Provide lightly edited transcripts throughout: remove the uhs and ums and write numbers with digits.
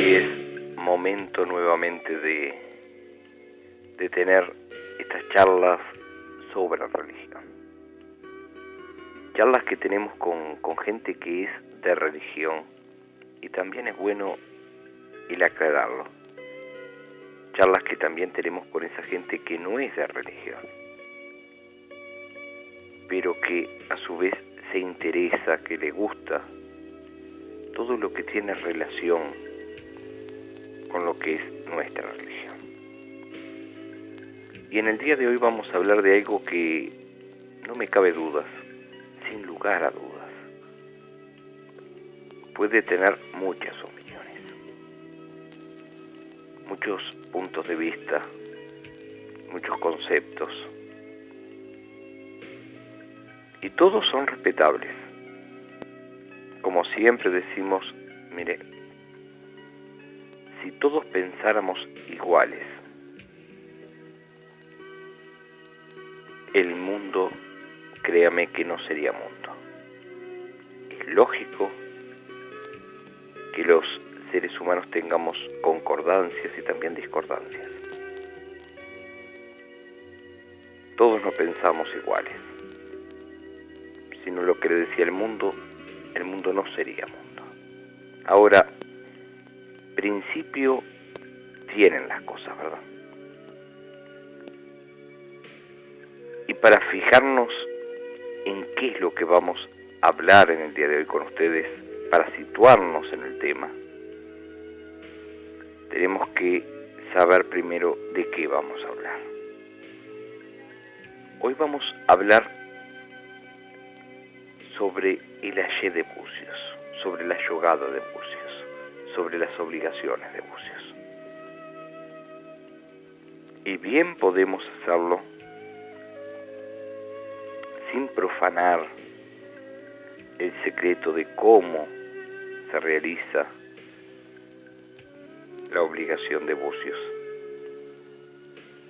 Y es momento nuevamente de tener estas charlas sobre la religión. Charlas que tenemos con gente que es de religión, y también es bueno el aclararlo. Charlas que también tenemos con esa gente que no es de religión, pero que a su vez se interesa, que le gusta todo lo que tiene relación con lo que es nuestra religión. Y en el día de hoy vamos a hablar de algo que no me cabe dudas, sin lugar a dudas. Puede tener muchas opiniones, muchos puntos de vista, muchos conceptos, y todos son respetables. Como siempre decimos, mire, si todos pensáramos iguales, el mundo, créame que no sería mundo. Es lógico que los seres humanos tengamos concordancias y también discordancias. Todos no pensamos iguales. Si no lo que le decía el mundo no sería mundo. Ahora, principio tienen las cosas, ¿verdad? Y para fijarnos en qué es lo que vamos a hablar en el día de hoy con ustedes, para situarnos en el tema, tenemos que saber primero de qué vamos a hablar. Hoy vamos a hablar sobre el ayé de Bucios, sobre la yogada de Bucios, sobre las obligaciones de Bucios. Y bien podemos hacerlo sin profanar el secreto de cómo se realiza la obligación de Bucios.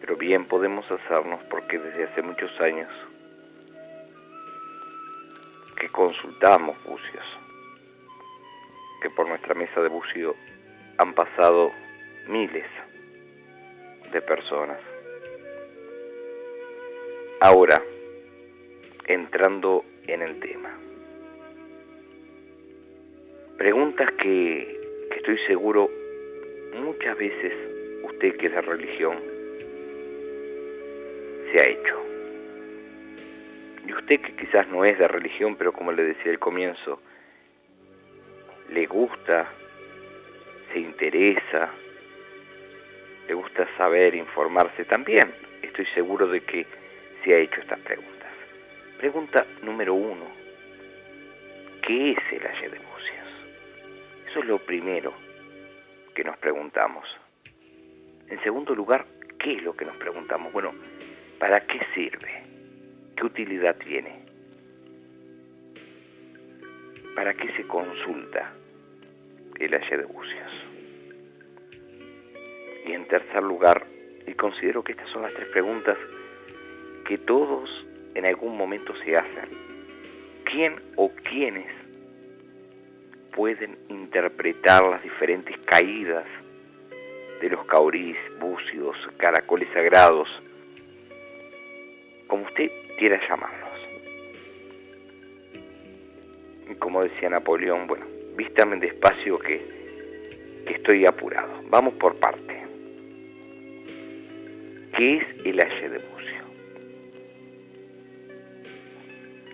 Pero bien podemos hacernos porque desde hace muchos años que consultamos Bucios, que por nuestra mesa de bucio han pasado miles de personas. Ahora, entrando en el tema, preguntas que estoy seguro muchas veces usted que es de religión se ha hecho. Y usted que quizás no es de religión, pero como le decía al comienzo, le gusta, se interesa, le gusta saber, informarse también, estoy seguro de que se ha hecho estas preguntas. Pregunta número 1. ¿Qué es el ayé de Bucios? Eso es lo primero que nos preguntamos. En segundo lugar, ¿qué es lo que nos preguntamos? Bueno, ¿para qué sirve? ¿Qué utilidad tiene? ¿Para qué se consulta el ayé de Bucios? Y en tercer lugar, y considero que estas son las tres preguntas que todos en algún momento se hacen. ¿Quién o quiénes pueden interpretar las diferentes caídas de los caurís, bucios, caracoles sagrados, como usted quiera llamarlos? Y como decía Napoleón, bueno, vístame despacio que estoy apurado. Vamos por parte. ¿Qué es el ayé de Bucio?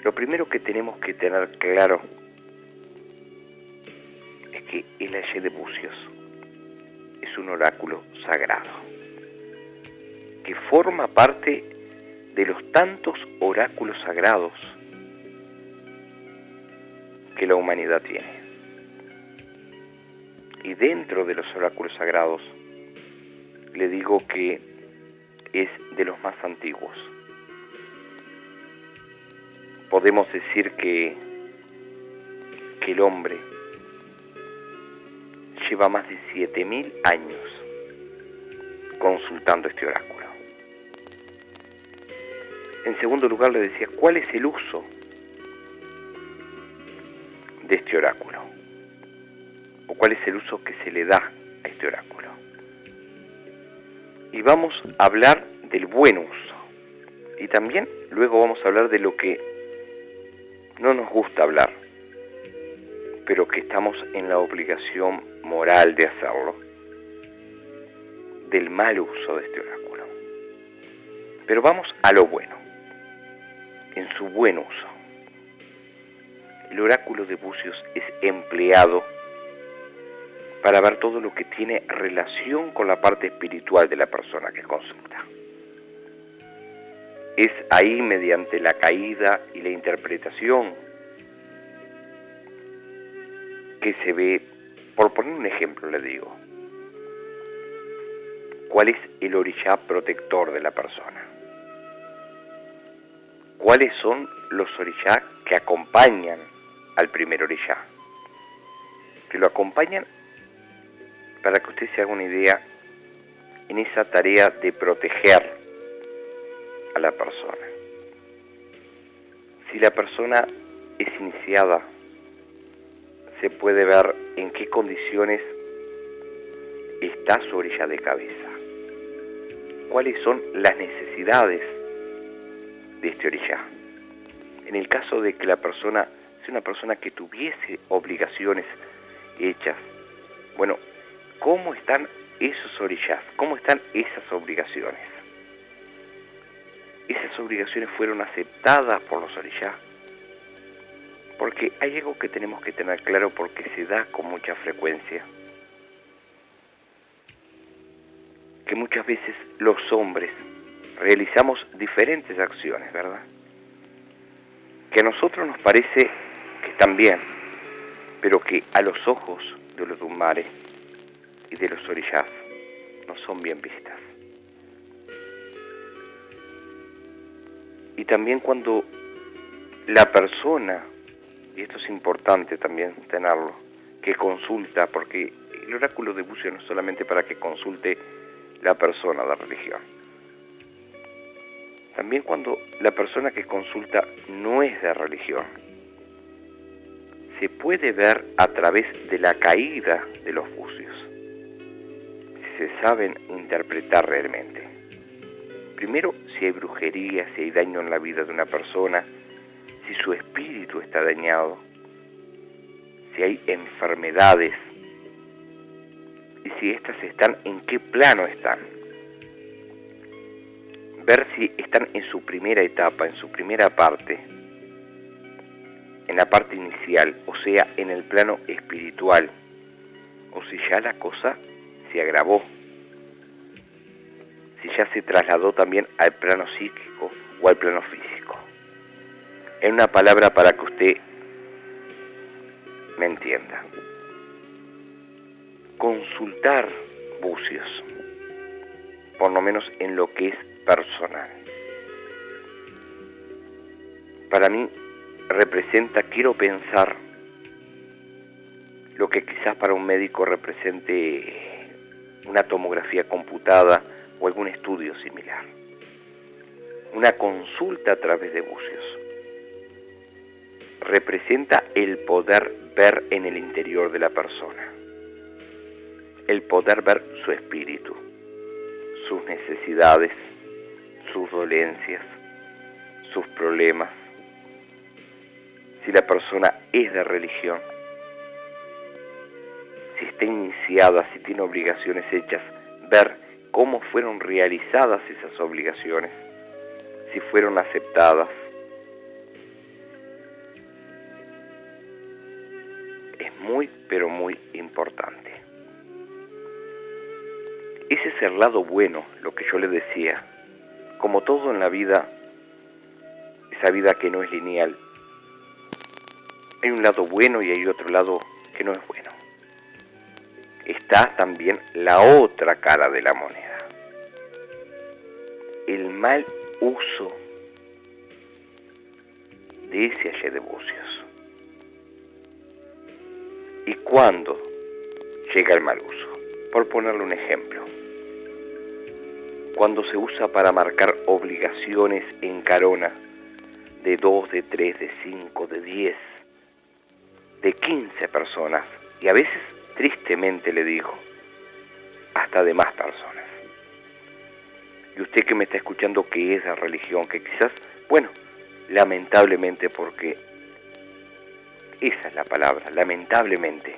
Lo primero que tenemos que tener claro es que el ayé de Bucios es un oráculo sagrado que forma parte de los tantos oráculos sagrados que la humanidad tiene. Y dentro de los oráculos sagrados, le digo que es de los más antiguos. Podemos decir que el hombre lleva más de 7.000 años consultando este oráculo. En segundo lugar, le decía, ¿cuál es el uso de este oráculo? ¿O cuál es el uso que se le da a este oráculo. Y vamos a hablar del buen uso. Y también luego vamos a hablar de lo que no nos gusta hablar, pero que estamos en la obligación moral de hacerlo, del mal uso de este oráculo. Pero vamos a lo bueno, en su buen uso. El oráculo de Bucios es empleado para ver todo lo que tiene relación con la parte espiritual de la persona que consulta. Es ahí, mediante la caída y la interpretación, que se ve, por poner un ejemplo le digo, cuál es el orishá protector de la persona. ¿Cuáles son los orishá que acompañan al primer orishá? Que lo acompañan, para que usted se haga una idea, en esa tarea de proteger a la persona. Si la persona es iniciada, se puede ver en qué condiciones está su orishá de cabeza. ¿Cuáles son las necesidades de este orishá? En el caso de que la persona sea una persona que tuviese obligaciones hechas, bueno, ¿cómo están esos orishás? ¿Cómo están esas obligaciones? ¿Esas obligaciones fueron aceptadas por los orishás? Porque hay algo que tenemos que tener claro, porque se da con mucha frecuencia, que muchas veces los hombres realizamos diferentes acciones, ¿verdad? Que a nosotros nos parece que están bien, pero que a los ojos de los Dumares y de los orishás no son bien vistas. Y también cuando la persona, y esto es importante también tenerlo, que consulta, porque el oráculo de Bucios no es solamente para que consulte la persona de religión. También cuando la persona que consulta no es de religión, se puede ver a través de la caída de los bucios, si se saben interpretar realmente. Primero, si hay brujería, si hay daño en la vida de una persona, si su espíritu está dañado, si hay enfermedades, y si éstas están, en qué plano están. Ver si están en su primera etapa, en su primera parte, en la parte inicial, o sea, en el plano espiritual, o si ya la cosa se agravó, si ya se trasladó también al plano psíquico o al plano físico. En una palabra, para que usted me entienda. Consultar bucios, por lo menos en lo que es personal, para mí representa, quiero pensar, lo que quizás para un médico represente una tomografía computada o algún estudio similar. Una consulta a través de bucios representa el poder ver en el interior de la persona, el poder ver su espíritu, sus necesidades, sus dolencias, sus problemas. Si la persona es de religión, si está iniciada, si tiene obligaciones hechas, ver cómo fueron realizadas esas obligaciones, si fueron aceptadas. Es muy, pero muy importante. Ese es el lado bueno, lo que yo le decía. Como todo en la vida, esa vida que no es lineal, hay un lado bueno y hay otro lado que no es bueno. Está también la otra cara de la moneda. El mal uso de ese ayer de bucios. ¿Y cuándo llega el mal uso? Por ponerle un ejemplo. Cuando se usa para marcar obligaciones en carona de 2, de 3, de 5, de 10, de 15 personas, y a veces, tristemente le digo, hasta de más personas. Y usted que me está escuchando, que es la religión, que quizás, bueno, lamentablemente, porque esa es la palabra, lamentablemente,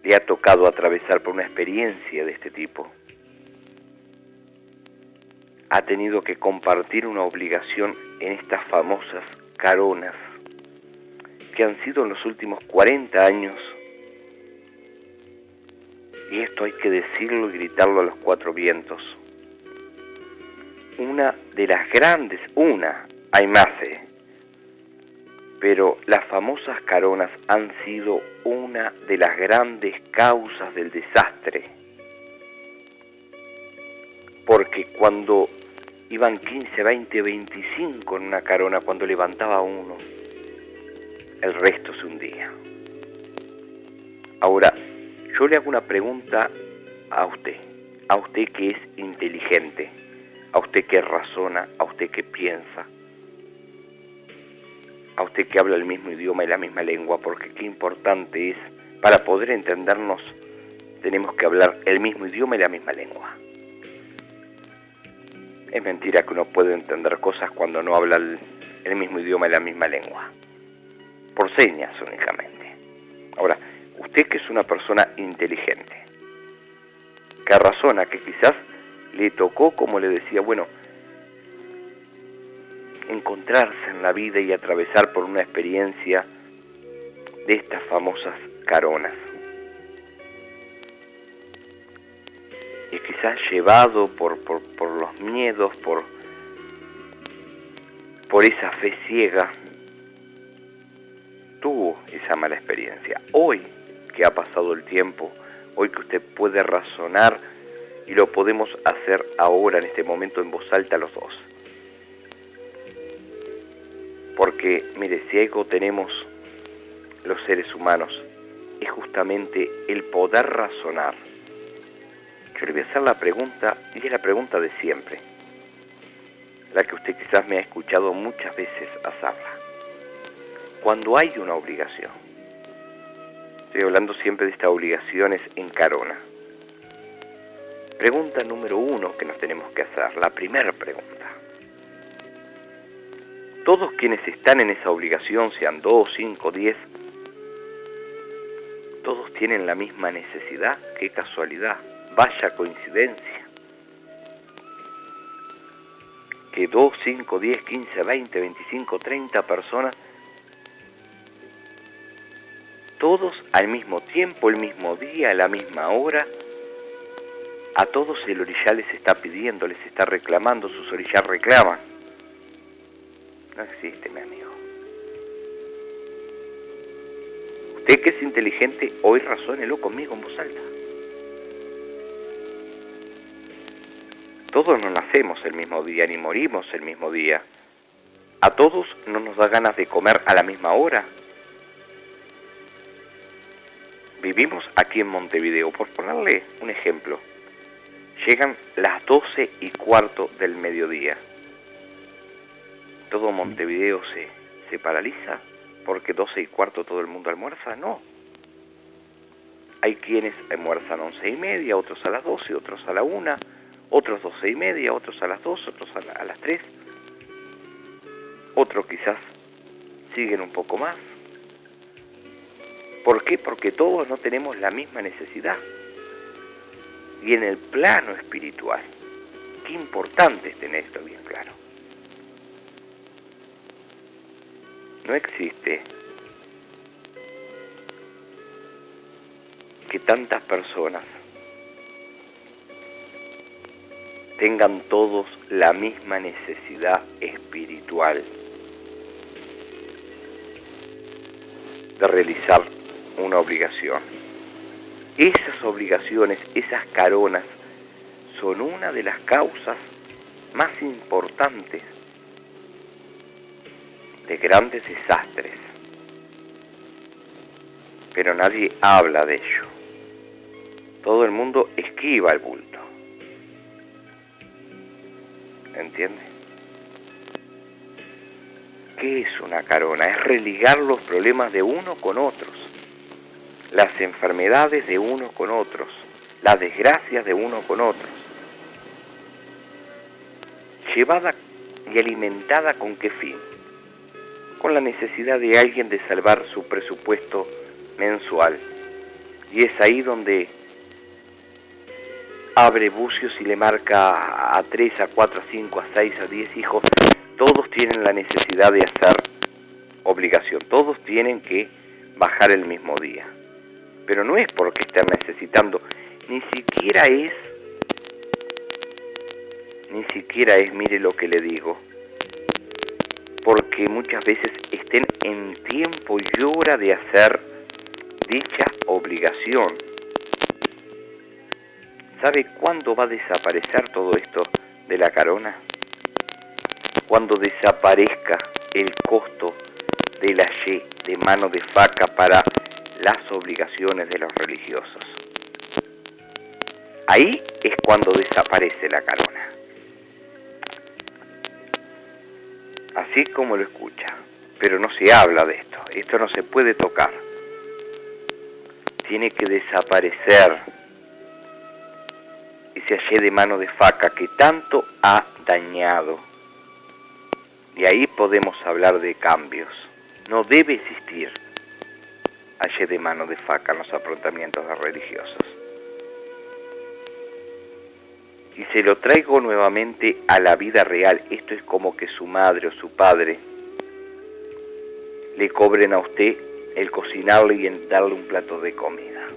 le ha tocado atravesar por una experiencia de este tipo. Ha tenido que compartir una obligación en estas famosas caronas, que han sido en los últimos 40 años, y esto hay que decirlo y gritarlo a los cuatro vientos, una de las grandes, hay más, pero las famosas caronas han sido una de las grandes causas del desastre, porque cuando iban 15, 20, 25 en una carona, cuando levantaba uno, el resto se hundía. Ahora, yo le hago una pregunta a usted que es inteligente, a usted que razona, a usted que piensa, a usted que habla el mismo idioma y la misma lengua, porque qué importante es, para poder entendernos, tenemos que hablar el mismo idioma y la misma lengua. Es mentira que uno puede entender cosas cuando no habla el mismo idioma y la misma lengua, por señas únicamente. Ahora, usted que es una persona inteligente, que razona, que quizás le tocó, como le decía, bueno, encontrarse en la vida y atravesar por una experiencia de estas famosas caronas. Y quizás llevado por los miedos, por esa fe ciega, tuvo esa mala experiencia. Hoy que ha pasado el tiempo, hoy que usted puede razonar, y lo podemos hacer ahora, en este momento, en voz alta los dos. Porque, mire, si algo tenemos los seres humanos, es justamente el poder razonar. Yo le voy a hacer la pregunta, y es la pregunta de siempre, la que usted quizás me ha escuchado muchas veces hacerla. Cuando hay una obligación, estoy hablando siempre de estas obligaciones en carona. Pregunta número 1 que nos tenemos que hacer, la primera pregunta. Todos quienes están en esa obligación, sean 2, 5, 10, todos tienen la misma necesidad. ¡Qué casualidad! Vaya coincidencia. Que 2, 5, 10, 15, 20, 25, 30 personas, todos al mismo tiempo, el mismo día, a la misma hora, a todos el orillal les está pidiendo, les está reclamando, sus orillal reclaman. No existe, mi amigo. Usted que es inteligente, hoy razónelo conmigo en voz alta. Todos no nacemos el mismo día, ni morimos el mismo día. A todos no nos da ganas de comer a la misma hora. Vivimos aquí en Montevideo, por ponerle un ejemplo. Llegan las 12:15 del mediodía. ¿Todo Montevideo se paraliza porque 12:15 todo el mundo almuerza? No. Hay quienes almuerzan 11:30, otros a las 12, otros a la 1, otros 12:30, otros a las 2, otros a las 3. Otros quizás siguen un poco más. ¿Por qué? Porque todos no tenemos la misma necesidad. Y en el plano espiritual, qué importante es tener esto bien claro. No existe que tantas personas tengan todos la misma necesidad espiritual de realizar una obligación. Esas obligaciones, esas caronas, son una de las causas más importantes de grandes desastres. Pero nadie habla de ello. Todo el mundo esquiva el bulto. ¿Entiende? ¿Qué es una carona? Es religar los problemas de uno con otros. las enfermedades de unos con otros, las desgracias de unos con otros. ¿Llevada y alimentada con qué fin? Con la necesidad de alguien de salvar su presupuesto mensual. Y es ahí donde abre Bucios y le marca a 3, a 4, a 5, a 6, a 10 hijos. Todos tienen la necesidad de hacer obligación, todos tienen que bajar el mismo día. Pero no es porque estén necesitando, ni siquiera es, mire lo que le digo, porque muchas veces estén en tiempo y hora de hacer dicha obligación. ¿Sabe cuándo va a desaparecer todo esto de la carona? Cuando desaparezca el costo de la Y de mano de faca para las obligaciones de los religiosos. Ahí es cuando desaparece la carona. Así como lo escucha, pero no se habla de esto. Esto no se puede tocar. Tiene que desaparecer ese Y de mano de faca que tanto ha dañado. Y ahí podemos hablar de cambios. No debe existir Y de mano de faca en los afrontamientos de religiosos. Y se lo traigo nuevamente a la vida real. Esto es como que su madre o su padre le cobren a usted el cocinarle y el darle un plato de comida.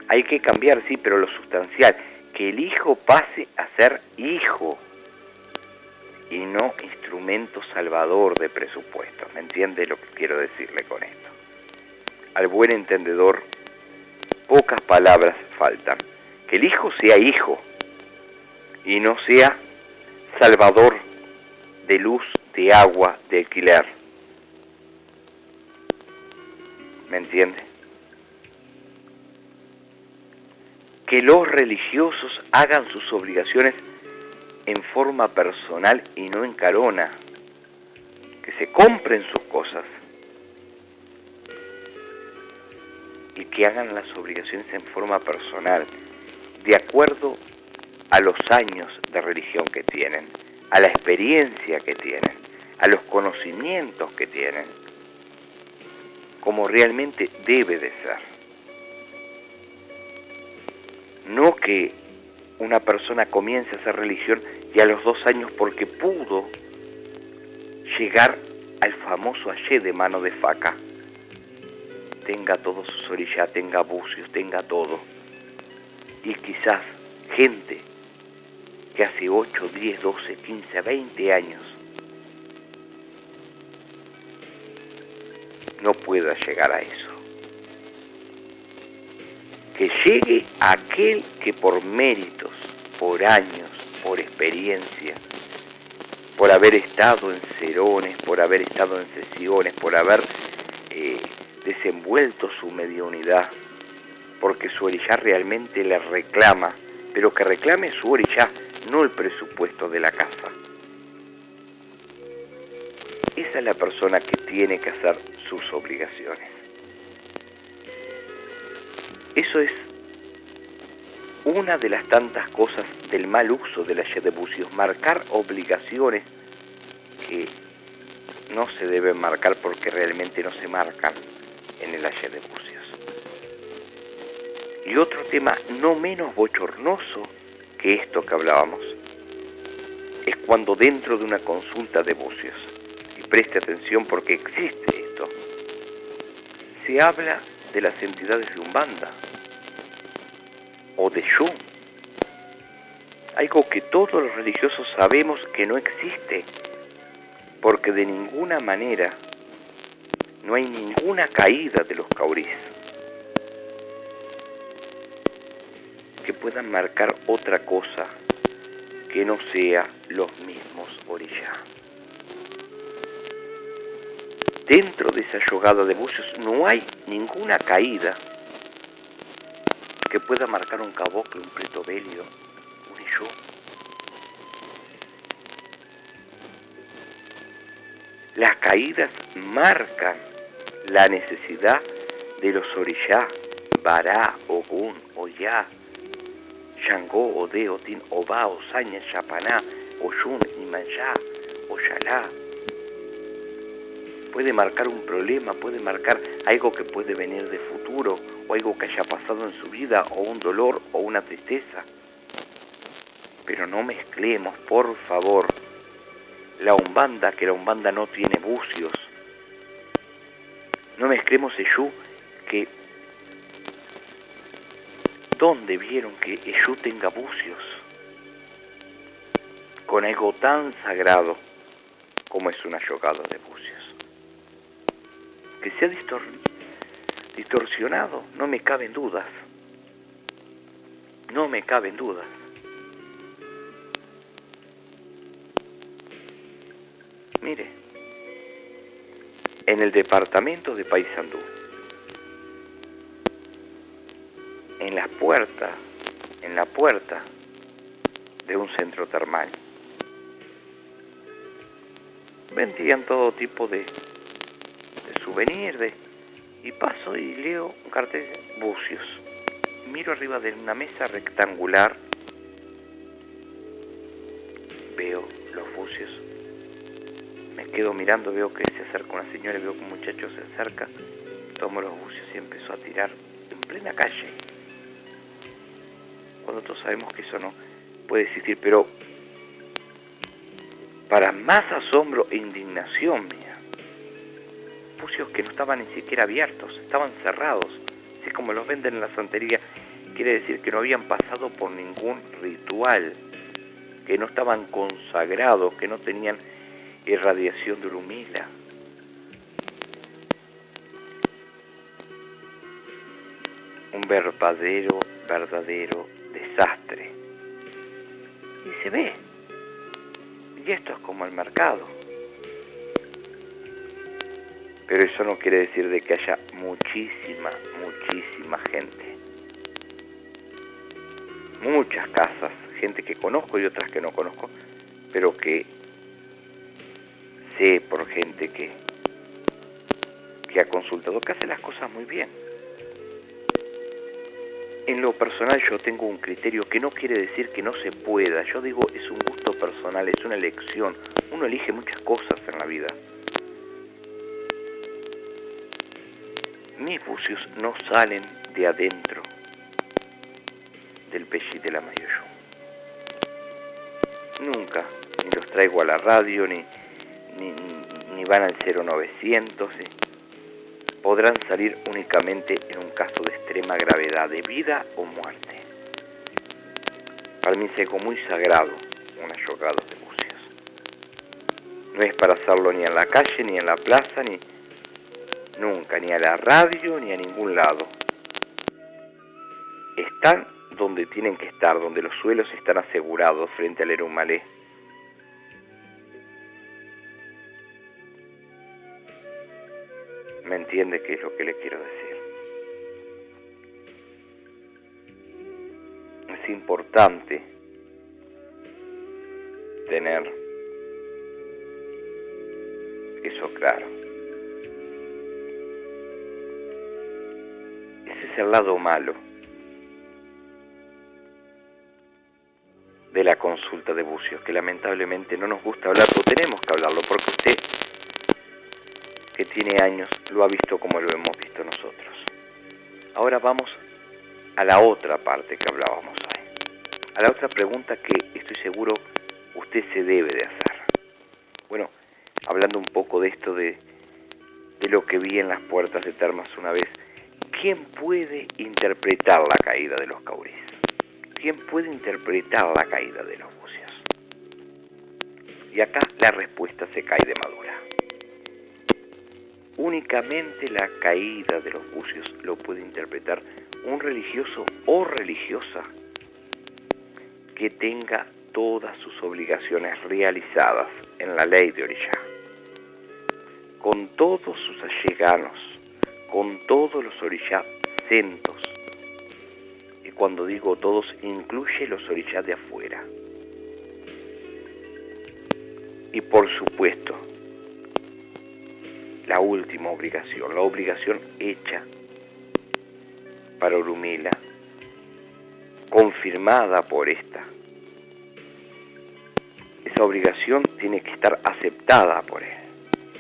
Hay que cambiar, sí, pero lo sustancial, que el hijo pase a ser hijo y no instrumento salvador de presupuestos. ¿Me entiende lo que quiero decirle con esto? Al buen entendedor, pocas palabras faltan. Que el hijo sea hijo y no sea salvador de luz, de agua, de alquiler. ¿Me entiende? Que los religiosos hagan sus obligaciones en forma personal y no en carona. Que se compren sus cosas. Y que hagan las obligaciones en forma personal, de acuerdo a los años de religión que tienen, a la experiencia que tienen, a los conocimientos que tienen, como realmente debe de ser. No que una persona comience a hacer religión y a los 2 años, porque pudo llegar al famoso Y de mano de faca, tenga todos sus orillas, tenga bucios, tenga todo. Y quizás gente que hace 8, 10, 12, 15, 20 años no pueda llegar a eso. Que llegue aquel que por méritos, por años, por experiencia, por haber estado en cerones, por haber estado en sesiones, por haber desenvuelto su mediunidad, porque su orillá realmente le reclama, pero que reclame su orillá, no el presupuesto de la casa. Esa es la persona que tiene que hacer sus obligaciones. Eso es una de las tantas cosas del mal uso de la Y de Bucios, marcar obligaciones que no se deben marcar porque realmente no se marcan en el Y de Bucios. Y otro tema no menos bochornoso que esto que hablábamos es cuando dentro de una consulta de Bucios, y preste atención porque existe esto, se habla de las entidades de Umbanda o de Yum, algo que todos los religiosos sabemos que no existe, porque de ninguna manera no hay ninguna caída de los caurís que puedan marcar otra cosa que no sea los mismos orillá. Dentro de esa yogada de Bucios no hay ninguna caída que pueda marcar un caboclo, un pretobelio, un iyú. Las caídas marcan la necesidad de los orishá, Bará, Ogún, Oyá, Shangó, Odé, Otín, Obá, Osaña, Yapaná, Oyún, Imayá, Oyalá. Puede marcar un problema, puede marcar algo que puede venir de futuro, o algo que haya pasado en su vida, o un dolor, o una tristeza. Pero no mezclemos, por favor, la Umbanda, que la Umbanda no tiene bucios. No mezclemos Exú, que ¿dónde vieron que Exú tenga bucios? Con algo tan sagrado como es una yogada de bucios. Que sea distorsionado, no me caben dudas. No me caben dudas. Mire, en el departamento de Paysandú, en la puerta de un centro termal, vendían todo tipo de souvenirs, y paso y leo un cartel de bucios. Miro arriba de una mesa rectangular, veo los bucios, me quedo mirando, veo que se acerca una señora, veo que un muchacho se acerca, tomo los bucios y empezó a tirar en plena calle. Cuando todos sabemos que eso no puede existir, pero para más asombro e indignación mía, bucios que no estaban ni siquiera abiertos, estaban cerrados, así como los venden en la santería, quiere decir que no habían pasado por ningún ritual, que no estaban consagrados, que no tenían irradiación de urumila. Un verdadero desastre. Y se ve. Y esto es como el mercado. Pero eso no quiere decir de que haya muchísima gente. Muchas casas, gente que conozco y otras que no conozco, pero que sé por gente que ha consultado, que hace las cosas muy bien. En lo personal yo tengo un criterio que no quiere decir que no se pueda. Yo digo, es un gusto personal, es una elección. Uno elige muchas cosas en la vida. Mis bucios no salen de adentro del Peshi de la Mayoyo. Nunca, ni los traigo a la radio, ni van al 0900. Podrán salir únicamente en un caso de extrema gravedad, de vida o muerte. Para mí es algo muy sagrado, una yogada de bucios. No es para hacerlo ni en la calle, ni en la plaza, ni nunca, ni a la radio, ni a ningún lado. Están donde tienen que estar, donde los suelos están asegurados frente al Erumalé. ¿Me entiende qué es lo que le quiero decir? Es importante tener eso claro. Ese es el lado malo de la consulta de bucios, que lamentablemente no nos gusta hablar, pero tenemos que hablarlo, porque usted, que tiene años, lo ha visto como lo hemos visto nosotros. Ahora vamos a la otra parte que hablábamos hoy, a la otra pregunta que estoy seguro usted se debe de hacer. Bueno, hablando un poco de esto de lo que vi en las puertas de Termas una vez, ¿quién puede interpretar la caída de los caurís? ¿Quién puede interpretar la caída de los bucios? Y acá la respuesta se cae de madura. Únicamente la caída de los bucios lo puede interpretar un religioso o religiosa que tenga todas sus obligaciones realizadas en la ley de Orishá, con todos sus alleganos, con todos los orishá centos. Y cuando digo todos, incluye los orishá de afuera. Y por supuesto, la última obligación, la obligación hecha para Orunmila, confirmada por esta. Esa obligación tiene que estar aceptada por él,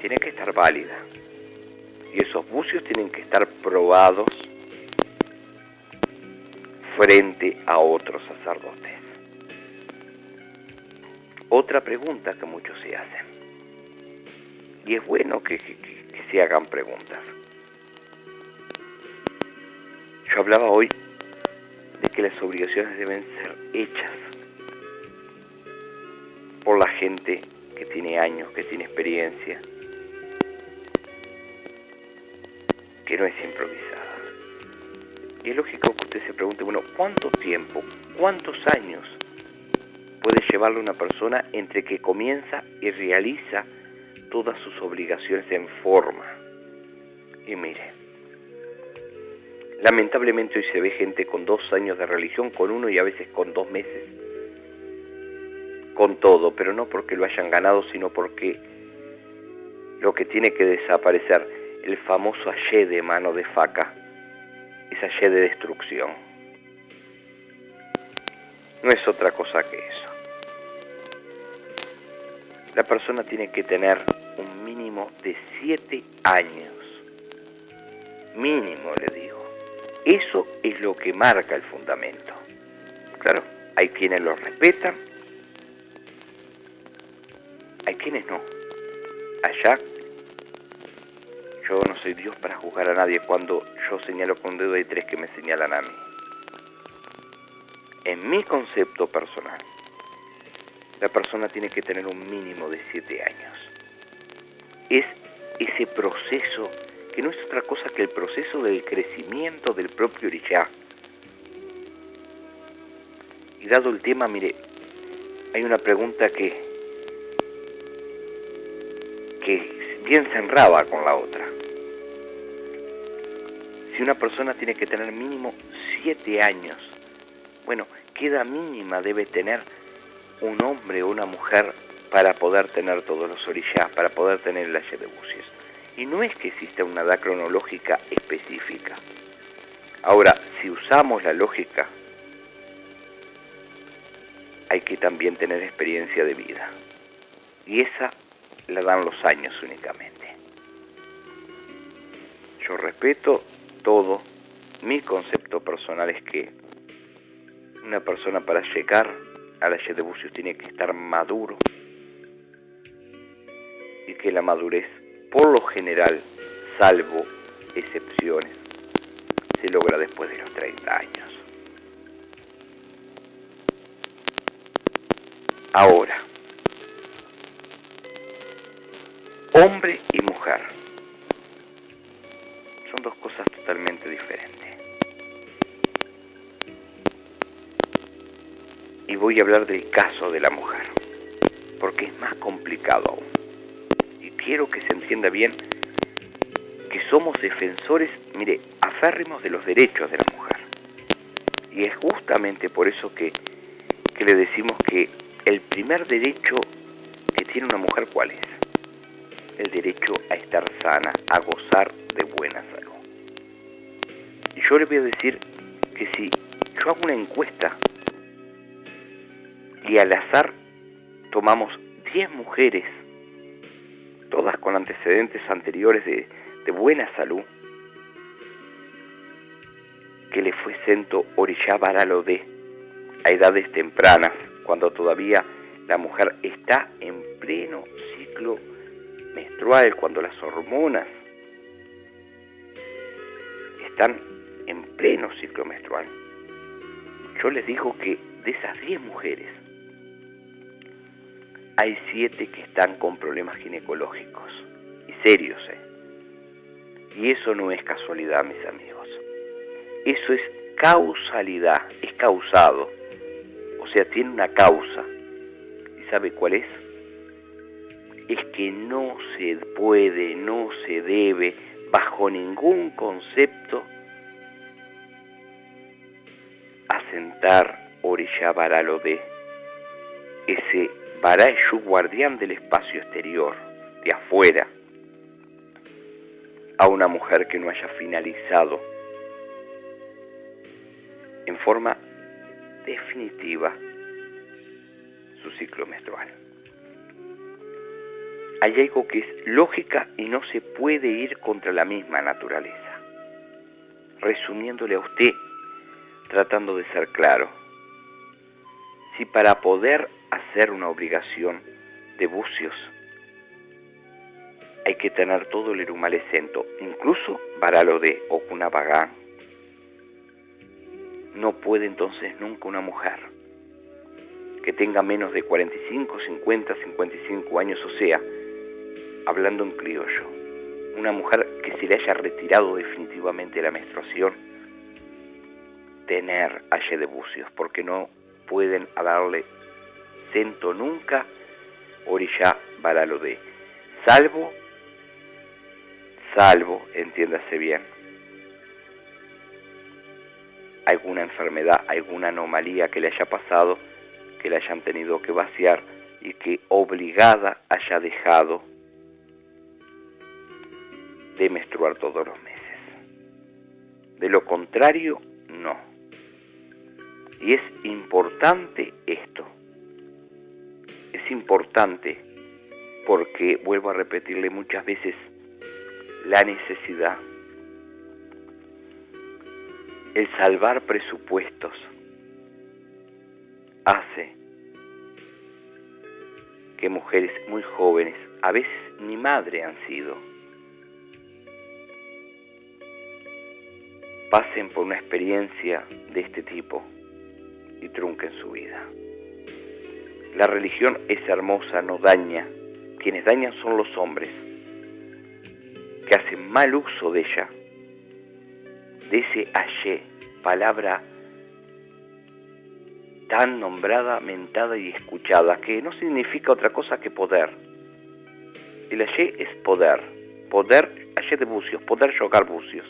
tiene que estar válida. Y esos bucios tienen que estar probados frente a otros sacerdotes. Otra pregunta que muchos se hacen, y es bueno que se hagan preguntas. Yo hablaba hoy de que las obligaciones deben ser hechas por la gente que tiene años, que tiene experiencia, que no es improvisada. Y es lógico que usted se pregunte, bueno, ¿cuánto tiempo, cuántos años puede llevarle una persona entre que comienza y realiza todas sus obligaciones en forma? Y mire, lamentablemente hoy se ve gente con 2 años de religión, con 1 y a veces con 2 meses, con todo, pero no porque lo hayan ganado, sino porque lo que tiene que desaparecer, el famoso ayé de mano de faca, es ayé de destrucción. No es otra cosa que eso. La persona tiene que tener un mínimo de 7 años. Mínimo, le digo. Eso es lo que marca el fundamento. Claro, hay quienes lo respetan, hay quienes no. Allá, yo no soy Dios para juzgar a nadie. Cuando yo señalo con un dedo hay 3 que me señalan a mí. En mi concepto personal, la persona tiene que tener un mínimo de 7 años. Es ese proceso que no es otra cosa que el proceso del crecimiento del propio orishá. Y dado el tema, mire, hay una pregunta que bien se enraba con la otra. Si una persona tiene que tener mínimo 7 años, bueno, ¿qué edad mínima debe tener un hombre o una mujer para poder tener todos los orishás, para poder tener el ayé de bucios? Y no es que exista una edad cronológica específica. Ahora, si usamos la lógica, hay que también tener experiencia de vida. Y esa la dan los años únicamente. Yo respeto todo. Mi concepto personal es que una persona para llegar al ayé de bucios tiene que estar maduro, y que la madurez, por lo general, salvo excepciones, se logra después de los 30 años. Ahora, hombre y mujer son 2 cosas totalmente diferentes. Y voy a hablar del caso de la mujer, porque es más complicado aún. Y quiero que se entienda bien que somos defensores, mire, aférrimos de los derechos de la mujer. Y es justamente por eso que le decimos que el primer derecho que tiene una mujer, ¿cuál es? El derecho a estar sana, a gozar de buena salud. Y yo le voy a decir que si yo hago una encuesta y al azar tomamos 10 mujeres, todas con antecedentes anteriores de buena salud, que le fue sento orishá Baralodé a edades tempranas, cuando todavía la mujer está en pleno ciclo menstrual, cuando las hormonas están en pleno ciclo menstrual. Yo les digo que de esas 10 mujeres, hay 7 que están con problemas ginecológicos, y serios, Y eso no es casualidad, mis amigos. Eso es causalidad, es causado. O sea, tiene una causa. ¿Y sabe cuál es? Es que no se puede, no se debe, bajo ningún concepto, asentar orishá Baralodé, ese Bará Eshú guardián del espacio exterior, de afuera, a una mujer que no haya finalizado en forma definitiva su ciclo menstrual. Hay algo que es lógica y no se puede ir contra la misma naturaleza. Resumiéndole a usted, tratando de ser claro, si para poder hacer una obligación de bucios hay que tener todo el erumalescento, incluso Baralodé o Cunabagán, no puede entonces nunca una mujer que tenga menos de 45, 50, 55 años, o sea, hablando en criollo, una mujer que se le haya retirado definitivamente la menstruación, tener aye de bucios, porque no pueden darle cento nunca orilla Baralodé, salvo, entiéndase bien, alguna enfermedad, alguna anomalía que le haya pasado, que le hayan tenido que vaciar y que obligada haya dejado de menstruar todos los meses. De lo contrario, no. Y es importante esto. Es importante porque, vuelvo a repetirle muchas veces, la necesidad, el salvar presupuestos, hace que mujeres muy jóvenes, a veces ni madre han sido, pasen por una experiencia de este tipo y trunquen su vida. La religión es hermosa, no daña. Quienes dañan son los hombres, que hacen mal uso de ella, de ese ayé, palabra tan nombrada, mentada y escuchada, que no significa otra cosa que poder. El ayé es poder, ayé de bucios, poder yogar bucios.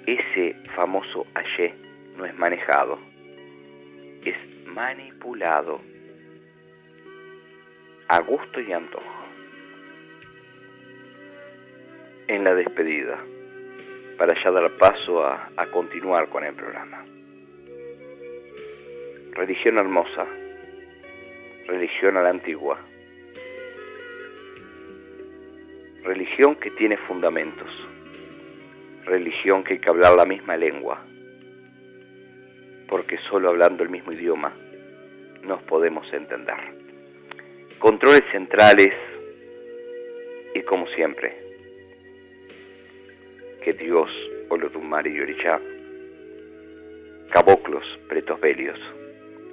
Ese famoso ayé no es manejado, es manipulado a gusto y antojo. En la despedida, para ya dar paso a continuar con el programa. Religión hermosa, religión a la antigua, religión que tiene fundamentos, religión que hay que hablar la misma lengua, porque solo hablando el mismo idioma nos podemos entender. Controles centrales y, como siempre, que Dios, Olodumare y Orishá, caboclos, pretos belios,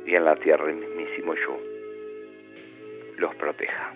y en la tierra el mismísimo yo, los proteja.